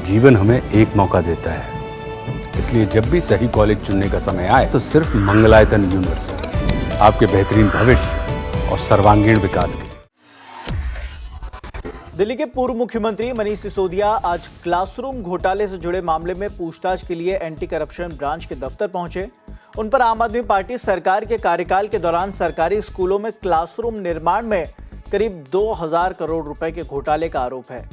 जीवन हमें एक मौका देता है, इसलिए जब भी सही कॉलेज चुनने का समय आए तो सिर्फ मंगलायतन यूनिवर्सिटी आपके बेहतरीन भविष्य और सर्वांगीण विकास के लिए। दिल्ली के पूर्व मुख्यमंत्री मनीष सिसोदिया आज क्लासरूम घोटाले से जुड़े मामले में पूछताछ के लिए एंटी करप्शन ब्रांच के दफ्तर पहुंचे। उन पर आम आदमी पार्टी सरकार के कार्यकाल के दौरान सरकारी स्कूलों में क्लासरूम निर्माण में करीब 2000 करोड़ रुपए के घोटाले का आरोप है।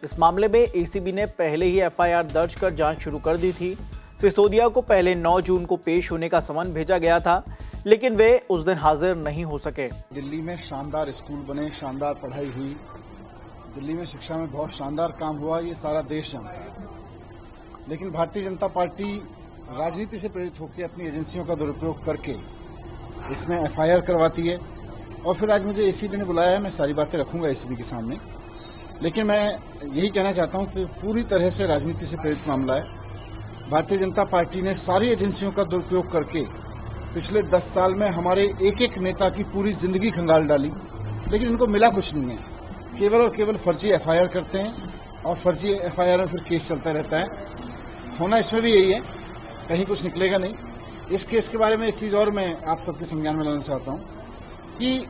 इस मामले में एसीबी ने पहले ही एफआईआर दर्ज कर जांच शुरू कर दी थी। सिसोदिया को पहले 9 जून को पेश होने का समन भेजा गया था, लेकिन वे उस दिन हाजिर नहीं हो सके। दिल्ली में शानदार स्कूल बने, शानदार पढ़ाई हुई, दिल्ली में शिक्षा में बहुत शानदार काम हुआ, ये सारा देश जानता है। लेकिन भारतीय जनता पार्टी राजनीति से प्रेरित होकर अपनी एजेंसियों का दुरुपयोग करके इसमें एफआईआर करवाती है और फिर आज मुझे एसीबी ने बुलाया है। मैं सारी बातें रखूंगा एसीबी के सामने, लेकिन मैं यही कहना चाहता हूं कि पूरी तरह से राजनीति से प्रेरित मामला है। भारतीय जनता पार्टी ने सारी एजेंसियों का दुरुपयोग करके पिछले 10 साल में हमारे एक एक नेता की पूरी जिंदगी खंगाल डाली, लेकिन इनको मिला कुछ नहीं है। केवल और केवल फर्जी एफआईआर करते हैं और फर्जी एफआईआर में फिर केस चलता रहता है। होना इसमें भी यही है, कहीं कुछ निकलेगा नहीं। इस केस के बारे में एक चीज और मैं आप सबके संज्ञान में लाना चाहता हूं कि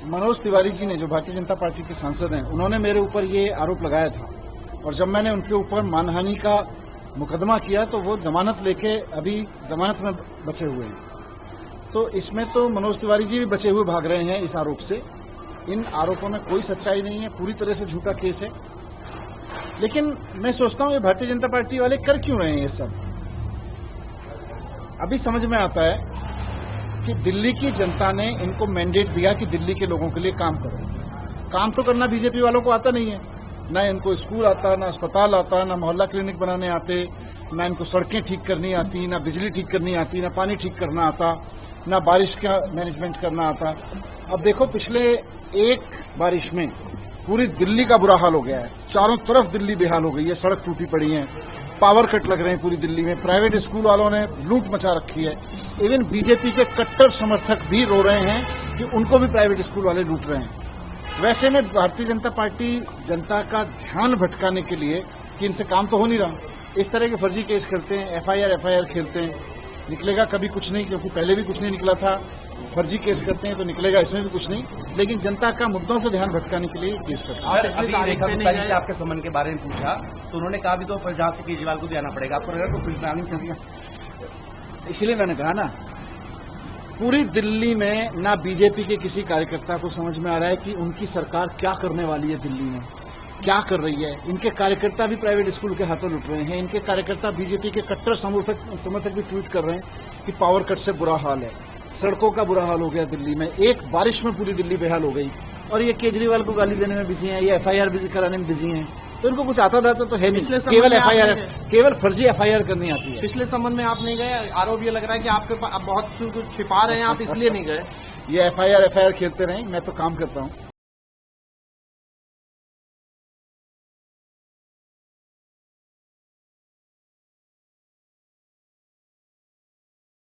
मनोज तिवारी जी ने, जो भारतीय जनता पार्टी के सांसद हैं, उन्होंने मेरे ऊपर ये आरोप लगाया था और जब मैंने उनके ऊपर मानहानि का मुकदमा किया तो वो जमानत लेके अभी जमानत में बचे हुए हैं। तो इसमें तो मनोज तिवारी जी भी बचे हुए भाग रहे हैं इस आरोप से। इन आरोपों में कोई सच्चाई नहीं है, पूरी तरह से झूठा केस है। लेकिन मैं सोचता हूं ये भारतीय जनता पार्टी वाले कर क्यों रहे हैं ये सब। अभी समझ में आता है कि दिल्ली की जनता ने इनको मैंडेट दिया कि दिल्ली के लोगों के लिए काम करो। काम तो करना बीजेपी वालों को आता नहीं है, ना इनको स्कूल आता, ना अस्पताल आता, ना मोहल्ला क्लिनिक बनाने आते, ना इनको सड़कें ठीक करनी आती, ना बिजली ठीक करनी आती, ना पानी ठीक करना आता, ना बारिश का मैनेजमेंट करना आता। अब देखो पिछले एक बारिश में पूरी दिल्ली का बुरा हाल हो गया है। चारों तरफ दिल्ली बेहाल हो गई है, सड़क टूटी पड़ी है, पावर कट लग रहे हैं पूरी दिल्ली में, प्राइवेट स्कूल वालों ने लूट मचा रखी है। इवन बीजेपी के कट्टर समर्थक भी रो रहे हैं कि उनको भी प्राइवेट स्कूल वाले लूट रहे हैं। वैसे में भारतीय जनता पार्टी जनता का ध्यान भटकाने के लिए कि इनसे काम तो हो नहीं रहा, इस तरह के फर्जी केस करते हैं, एफआईआर खेलते हैं। निकलेगा कभी कुछ नहीं, क्योंकि पहले भी कुछ नहीं निकला था। फर्जी केस करते हैं तो निकलेगा इसमें भी कुछ नहीं, लेकिन जनता का मुद्दों से ध्यान भटकाने के लिए केस करते हैं। अभी रेखा गुप्ता जी से आपके सम्मान के बारे में पूछा तो उन्होंने कहा भी तो फिर जांच से केजरीवाल को भी आना पड़ेगा, आपको लगा तो प्लानिंग चल रही है। इसलिए मैंने कहा ना, पूरी दिल्ली में ना बीजेपी के किसी कार्यकर्ता को समझ में आ रहा है कि उनकी सरकार क्या करने वाली है, दिल्ली में क्या कर रही है। इनके कार्यकर्ता भी प्राइवेट स्कूल के हाथों लुट रहे हैं। इनके कार्यकर्ता बीजेपी के कट्टर समर्थक भी ट्वीट कर रहे हैं कि पावर कट से बुरा हाल है, सड़कों का बुरा हाल हो गया दिल्ली में, एक बारिश में पूरी दिल्ली बेहाल हो गई। और ये केजरीवाल को गाली देने में बिजी हैं, ये एफआईआर कराने में बिजी हैं। तो इनको कुछ आता दाता तो है नहीं, केवल एफआईआर, केवल फर्जी एफआईआर करनी आती है। पिछले संबंध में आप नहीं गए, आरोप ये लग रहा है कि आपके बहुत कुछ छिपा रहे हैं, आप इसलिए नहीं गए। ये एफआईआर खेलते रहे, मैं तो काम करता हूँ।